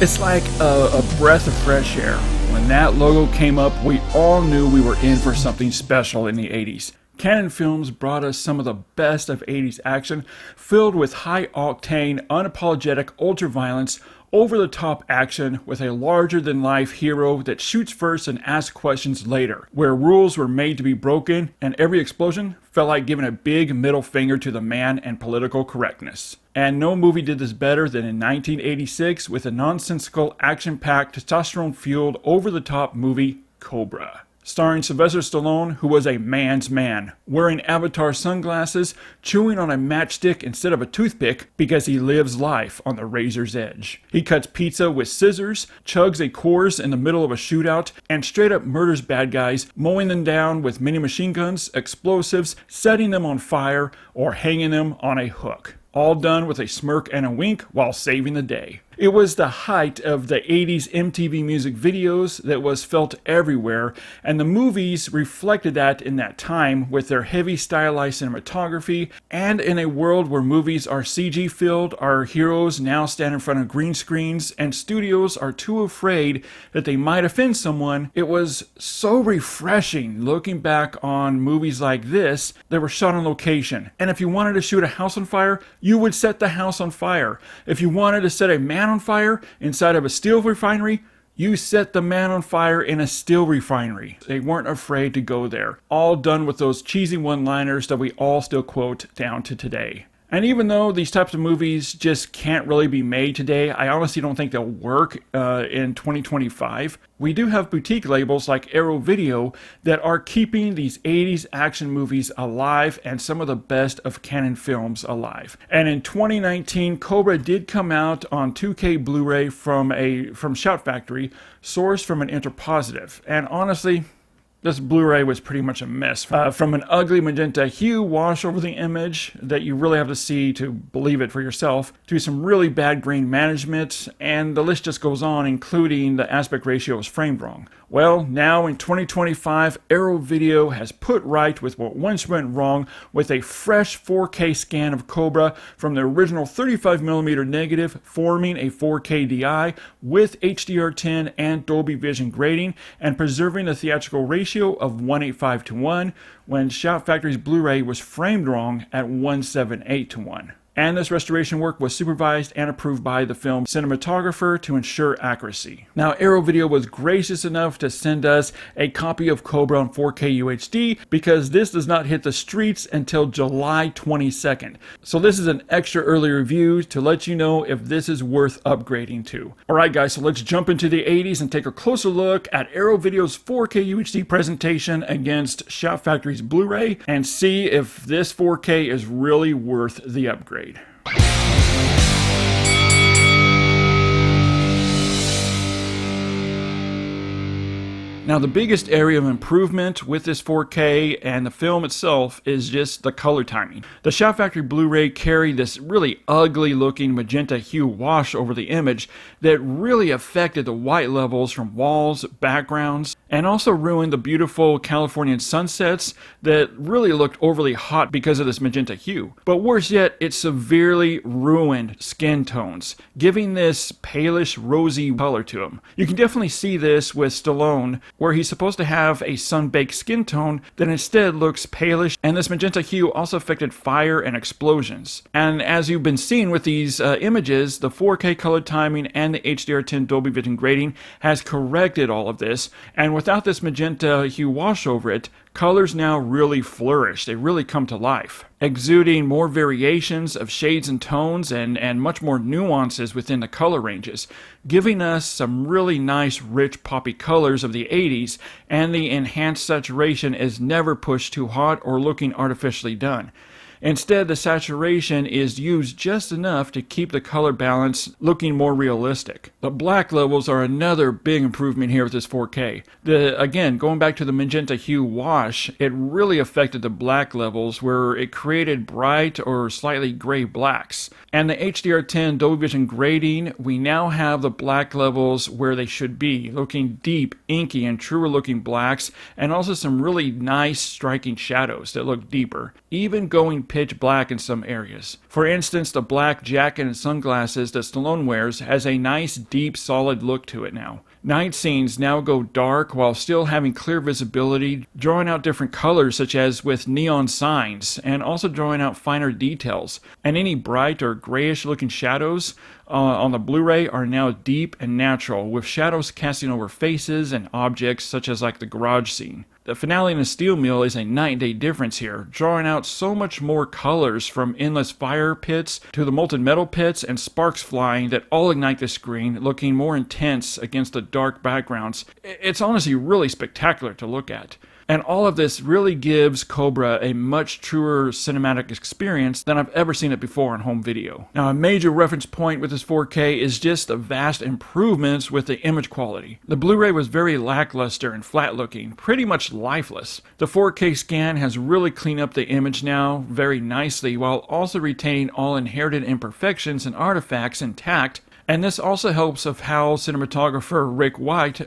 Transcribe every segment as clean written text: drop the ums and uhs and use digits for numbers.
It's like a breath of fresh air. When that logo came up, we all knew we were in for something special in the 80s. Canon Films brought us some of the best of 80s action, filled with high-octane, unapologetic ultra-violence, over-the-top action with a larger-than-life hero that shoots first and asks questions later, where rules were made to be broken and every explosion felt like giving a big middle finger to the man and political correctness. And no movie did this better than in 1986 with the nonsensical, action-packed, testosterone-fueled, over-the-top movie Cobra. Starring Sylvester Stallone, who was a man's man, wearing Avatar sunglasses, chewing on a matchstick instead of a toothpick because he lives life on the razor's edge. He cuts pizza with scissors, chugs a Coors in the middle of a shootout, and straight up murders bad guys, mowing them down with mini machine guns, explosives, setting them on fire, or hanging them on a hook. All done with a smirk and a wink while saving the day. It was the height of the 80s MTV music videos that was felt everywhere, and the movies reflected that in that time with their heavy stylized cinematography, and in a world where movies are CG filled, our heroes now stand in front of green screens, and studios are too afraid that they might offend someone. It was so refreshing looking back on movies like this that were shot on location. And if you wanted to shoot a house on fire, you would set the house on fire. If you wanted to set a man on fire inside of a steel refinery, you set the man on fire in a steel refinery. They weren't afraid to go there. All done with those cheesy one-liners that we all still quote down to today. And even though these types of movies just can't really be made today, I honestly don't think they'll work in 2025. We do have boutique labels like Arrow Video that are keeping these 80s action movies alive and some of the best of Canon Films alive. And in 2019, Cobra did come out on 2K Blu-ray from Shout Factory, sourced from an Interpositive. And honestly, this Blu-ray was pretty much a mess. From an ugly magenta hue wash over the image that you really have to see to believe it for yourself, to some really bad grain management, and the list just goes on, including the aspect ratio was framed wrong. Well, now in 2025, Arrow Video has put right with what once went wrong with a fresh 4K scan of Cobra from the original 35mm negative, forming a 4K DI with HDR10 and Dolby Vision grading, and preserving the theatrical ratio of 1:85:1 when Shout Factory's Blu-ray was framed wrong at 1:78:1. And this restoration work was supervised and approved by the film cinematographer to ensure accuracy. Now, Arrow Video was gracious enough to send us a copy of Cobra on 4K UHD because this does not hit the streets until July 22nd. So this is an extra early review to let you know if this is worth upgrading to. Alright guys, so let's jump into the 80s and take a closer look at Arrow Video's 4K UHD presentation against Shout Factory's Blu-ray and see if this 4K is really worth the upgrade. Now, the biggest area of improvement with this 4K and the film itself is just the color timing. The Shout Factory Blu-ray carried this really ugly looking magenta hue wash over the image that really affected the white levels from walls, backgrounds, and also ruined the beautiful Californian sunsets that really looked overly hot because of this magenta hue. But worse yet, it severely ruined skin tones, giving this palish, rosy color to him. You can definitely see this with Stallone, where he's supposed to have a sun-baked skin tone that instead looks palish, and this magenta hue also affected fire and explosions. And as you've been seeing with these images, the 4K color timing and the HDR10 Dolby Vision grading has corrected all of this, and without this magenta hue wash over it, colors now really flourish. They really come to life, exuding more variations of shades and tones and much more nuances within the color ranges, giving us some really nice rich poppy colors of the 80s, and the enhanced saturation is never pushed too hot or looking artificially done. Instead, the saturation is used just enough to keep the color balance looking more realistic. The black levels are another big improvement here with this 4K. Again, going back to the magenta hue wash, it really affected the black levels where it created bright or slightly gray blacks. And the HDR10 Dolby Vision grading, we now have the black levels where they should be, looking deep, inky, and truer looking blacks, and also some really nice striking shadows that look deeper. even going pitch black in some areas. For instance, the black jacket and sunglasses that Stallone wears has a nice, deep, solid look to it now. Night scenes now go dark while still having clear visibility, drawing out different colors such as with neon signs, and also drawing out finer details. And any bright or grayish looking shadows on the Blu-ray are now deep and natural, with shadows casting over faces and objects such as like the garage scene. The finale in the steel mill is a night and day difference here, drawing out so much more colors from endless fire pits to the molten metal pits and sparks flying that all ignite the screen, looking more intense against the dark backgrounds. It's honestly really spectacular to look at. And all of this really gives Cobra a much truer cinematic experience than I've ever seen it before on home video. Now, a major reference point with this 4K is just the vast improvements with the image quality. The Blu-ray was very lackluster and flat looking, pretty much lifeless. The 4K scan has really cleaned up the image now very nicely while also retaining all inherited imperfections and artifacts intact. And this also helps of how cinematographer Rick White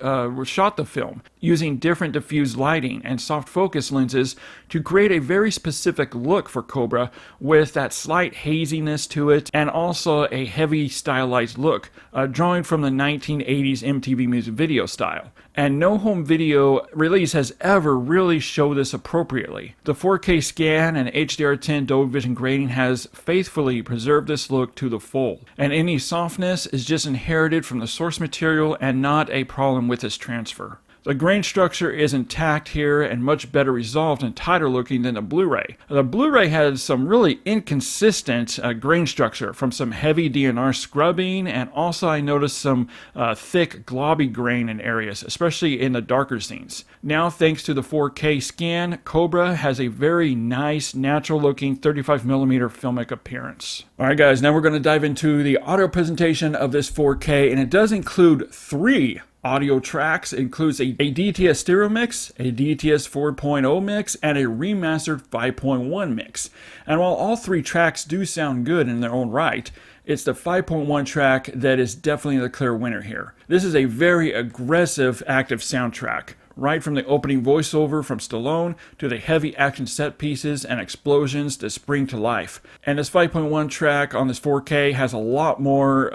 shot the film, using different diffused lighting and soft focus lenses to create a very specific look for Cobra with that slight haziness to it and also a heavy stylized look, drawing from the 1980s MTV music video style. And no home video release has ever really showed this appropriately. The 4K scan and HDR10 Dolby Vision grading has faithfully preserved this look to the full, and any softness is just inherited from the source material and not a problem with this transfer. The grain structure is intact here and much better resolved and tighter looking than the Blu-ray. The Blu-ray has some really inconsistent grain structure from some heavy DNR scrubbing, and also I noticed some thick globby grain in areas, especially in the darker scenes. Now, thanks to the 4K scan, Cobra has a very nice, natural looking 35mm filmic appearance. Alright guys, now we're going to dive into the audio presentation of this 4K, and it does include 3 audio tracks. It includes a DTS stereo mix, a DTS 4.0 mix, and a remastered 5.1 mix. And while all 3 tracks do sound good in their own right, it's the 5.1 track that is definitely the clear winner here. This is a very aggressive, active soundtrack. Right from the opening voiceover from Stallone to the heavy action set pieces and explosions that spring to life. And this 5.1 track on this 4K has a lot more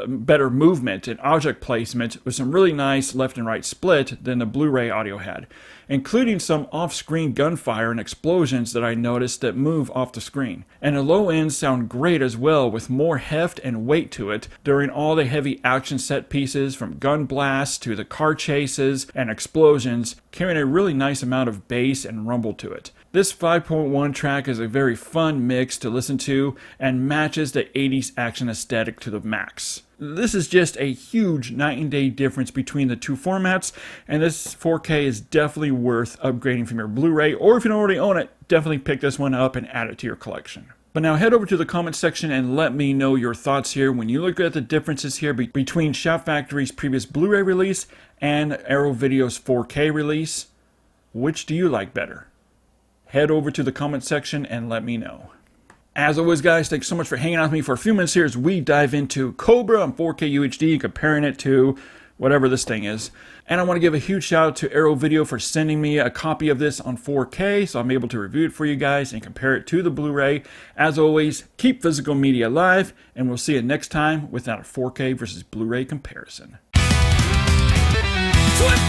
better movement and object placement with some really nice left and right split than the Blu-ray audio had, including some off-screen gunfire and explosions that I noticed that move off the screen. And the low ends sound great as well, with more heft and weight to it during all the heavy action set pieces, from gun blasts to the car chases and explosions, carrying a really nice amount of bass and rumble to it. This 5.1 track is a very fun mix to listen to and matches the 80s action aesthetic to the max. This is just a huge night and day difference between the 2 formats, and this 4K is definitely worth upgrading from your Blu-ray, or if you don't already own it, definitely pick this one up and add it to your collection. But now head over to the comment section and let me know your thoughts here when you look at the differences here between Shout Factory's previous Blu-ray release and Arrow Video's 4K release. Which do you like better? Head over to the comment section and let me know. As always guys, thanks so much for hanging out with me for a few minutes here as we dive into Cobra on 4K UHD and comparing it to whatever this thing is. And I want to give a huge shout out to Arrow Video for sending me a copy of this on 4K so I'm able to review it for you guys and compare it to the Blu-ray. As always, keep physical media alive, and we'll see you next time with our 4K versus Blu-ray comparison. Twin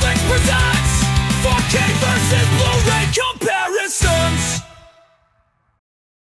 Flicks presents 4K versus Blu-ray comparisons.